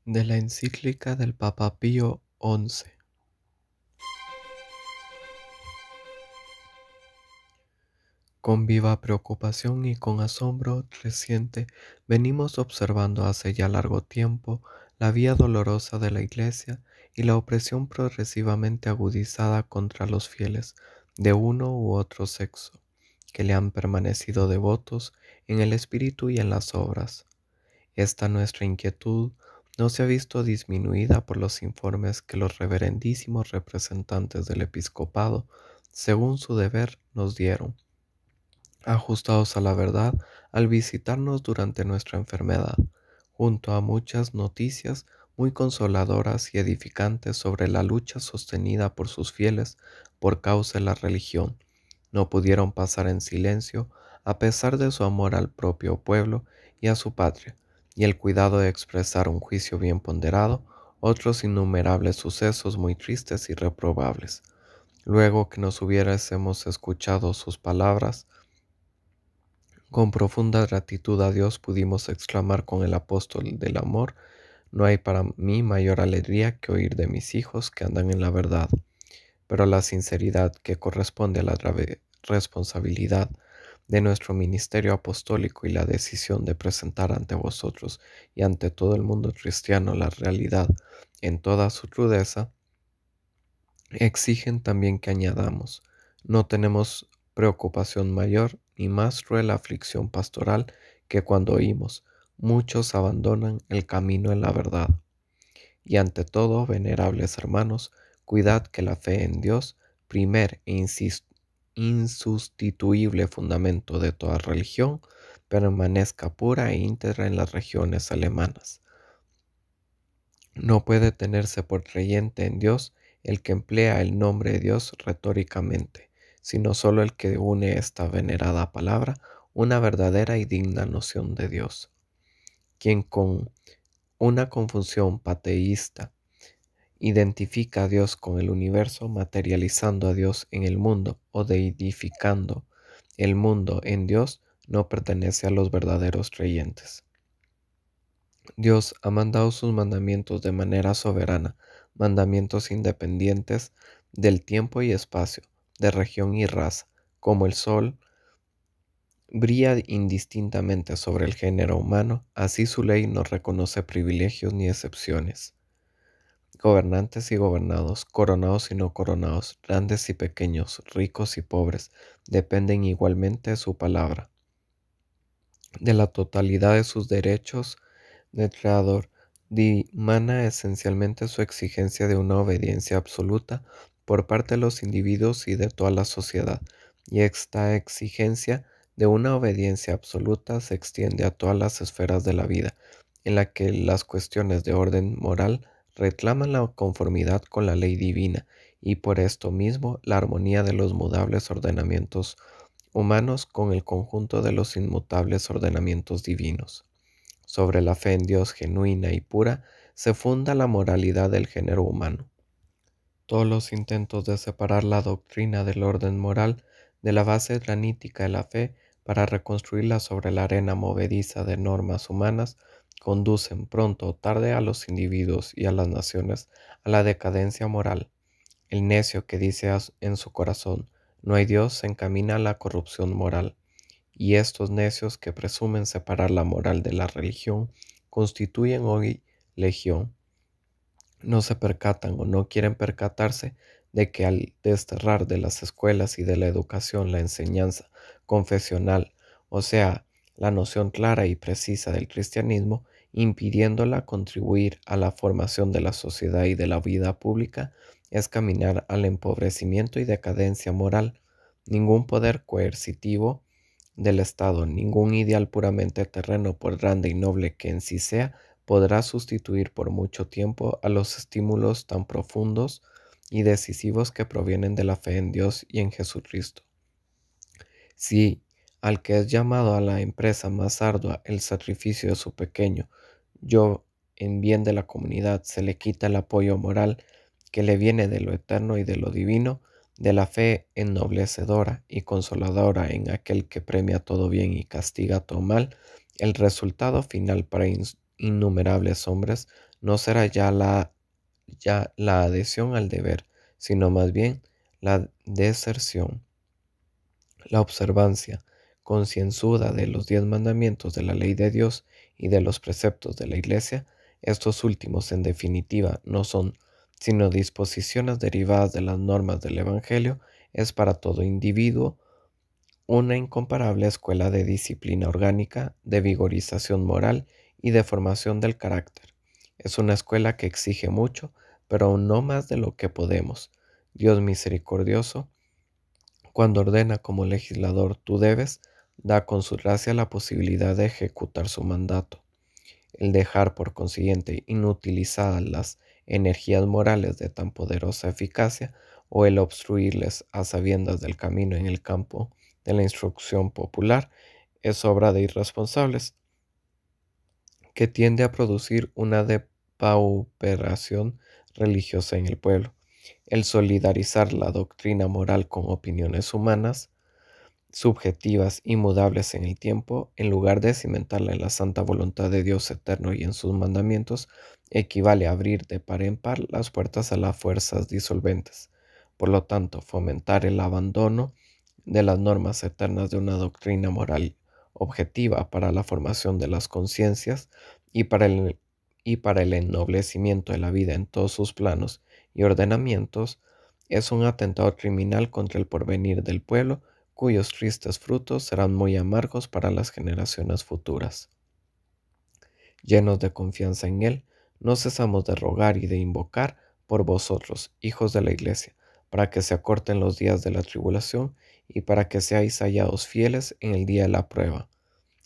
De la encíclica del Papa Pío XI. Con viva preocupación y con asombro reciente venimos observando hace ya largo tiempo la vía dolorosa de la Iglesia y la opresión progresivamente agudizada contra los fieles de uno u otro sexo, que le han permanecido devotos en el espíritu y en las obras. Esta nuestra inquietud no se ha visto disminuida por los informes que los reverendísimos representantes del episcopado, según su deber, nos dieron, ajustados a la verdad al visitarnos durante nuestra enfermedad, junto a muchas noticias muy consoladoras y edificantes sobre la lucha sostenida por sus fieles por causa de la religión. No pudieron pasar en silencio a pesar de su amor al propio pueblo y a su patria, y el cuidado de expresar un juicio bien ponderado, otros innumerables sucesos muy tristes y reprobables. Luego que nos hubiésemos escuchado sus palabras, con profunda gratitud a Dios pudimos exclamar con el apóstol del amor: no hay para mí mayor alegría que oír de mis hijos que andan en la verdad. Pero la sinceridad que corresponde a la grave responsabilidad de nuestro ministerio apostólico y la decisión de presentar ante vosotros y ante todo el mundo cristiano la realidad en toda su crudeza, exigen también que añadamos: no tenemos preocupación mayor ni más cruel aflicción pastoral que cuando oímos muchos abandonan el camino en la verdad. Y ante todo, venerables hermanos, cuidad que la fe en Dios, primer e insustituible fundamento de toda religión, permanezca pura e íntegra en las regiones alemanas. No puede tenerse por creyente en Dios el que emplea el nombre de Dios retóricamente, sino solo el que une esta venerada palabra una verdadera y digna noción de Dios. Quien con una confusión pateísta identifica a Dios con el universo, materializando a Dios en el mundo o deidificando el mundo en Dios, no pertenece a los verdaderos creyentes. Dios ha mandado sus mandamientos de manera soberana, mandamientos independientes del tiempo y espacio, de región y raza, como el sol brilla indistintamente sobre el género humano, así su ley no reconoce privilegios ni excepciones. Gobernantes y gobernados, coronados y no coronados, grandes y pequeños, ricos y pobres, dependen igualmente de su palabra, de la totalidad de sus derechos del Creador. Dimana esencialmente su exigencia de una obediencia absoluta por parte de los individuos y de toda la sociedad, y esta exigencia de una obediencia absoluta se extiende a todas las esferas de la vida, en la que las cuestiones de orden moral reclaman la conformidad con la ley divina y por esto mismo la armonía de los mudables ordenamientos humanos con el conjunto de los inmutables ordenamientos divinos. Sobre la fe en Dios genuina y pura se funda la moralidad del género humano. Todos los intentos de separar la doctrina del orden moral de la base granítica de la fe para reconstruirla sobre la arena movediza de normas humanas conducen pronto o tarde a los individuos y a las naciones a la decadencia moral. El necio que dice en su corazón no hay Dios se encamina a la corrupción moral. Y estos necios que presumen separar la moral de la religión constituyen hoy legión. No se percatan o no quieren percatarse de que al desterrar de las escuelas y de la educación la enseñanza confesional, o sea, la noción clara y precisa del cristianismo, impidiéndola contribuir a la formación de la sociedad y de la vida pública, es caminar al empobrecimiento y decadencia moral. Ningún poder coercitivo del Estado, ningún ideal puramente terreno, por grande y noble que en sí sea, podrá sustituir por mucho tiempo a los estímulos tan profundos y decisivos que provienen de la fe en Dios y en Jesucristo. Si al que es llamado a la empresa más ardua el sacrificio de su pequeño yo en bien de la comunidad se le quita el apoyo moral que le viene de lo eterno y de lo divino, de la fe ennoblecedora y consoladora en aquel que premia todo bien y castiga todo mal, el resultado final para innumerables hombres no será ya la adhesión al deber, sino más bien la deserción. La observancia concienzuda de los 10 mandamientos de la ley de Dios y de los preceptos de la Iglesia, estos últimos en definitiva no son sino disposiciones derivadas de las normas del Evangelio, es para todo individuo una incomparable escuela de disciplina orgánica, de vigorización moral y de formación del carácter. Es una escuela que exige mucho, pero aún no más de lo que podemos. Dios misericordioso, cuando ordena como legislador tu debes, da con su gracia la posibilidad de ejecutar su mandato. El dejar, por consiguiente, inutilizadas las energías morales de tan poderosa eficacia, o el obstruirles a sabiendas del camino en el campo de la instrucción popular, es obra de irresponsables, que tiende a producir una depauperación religiosa en el pueblo. El solidarizar la doctrina moral con opiniones humanas, subjetivas y mudables en el tiempo, en lugar de cimentarla en la santa voluntad de Dios eterno y en sus mandamientos, equivale a abrir de par en par las puertas a las fuerzas disolventes. Por lo tanto, fomentar el abandono de las normas eternas de una doctrina moral objetiva para la formación de las conciencias y para el ennoblecimiento de la vida en todos sus planos y ordenamientos, es un atentado criminal contra el porvenir del pueblo, cuyos tristes frutos serán muy amargos para las generaciones futuras. Llenos de confianza en Él, no cesamos de rogar y de invocar por vosotros, hijos de la Iglesia, para que se acorten los días de la tribulación y para que seáis hallados fieles en el día de la prueba,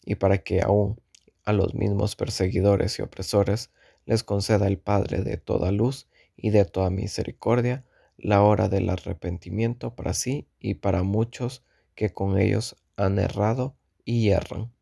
y para que aún a los mismos perseguidores y opresores les conceda el Padre de toda luz y de toda misericordia la hora del arrepentimiento para sí y para muchos que con ellos han errado y yerran.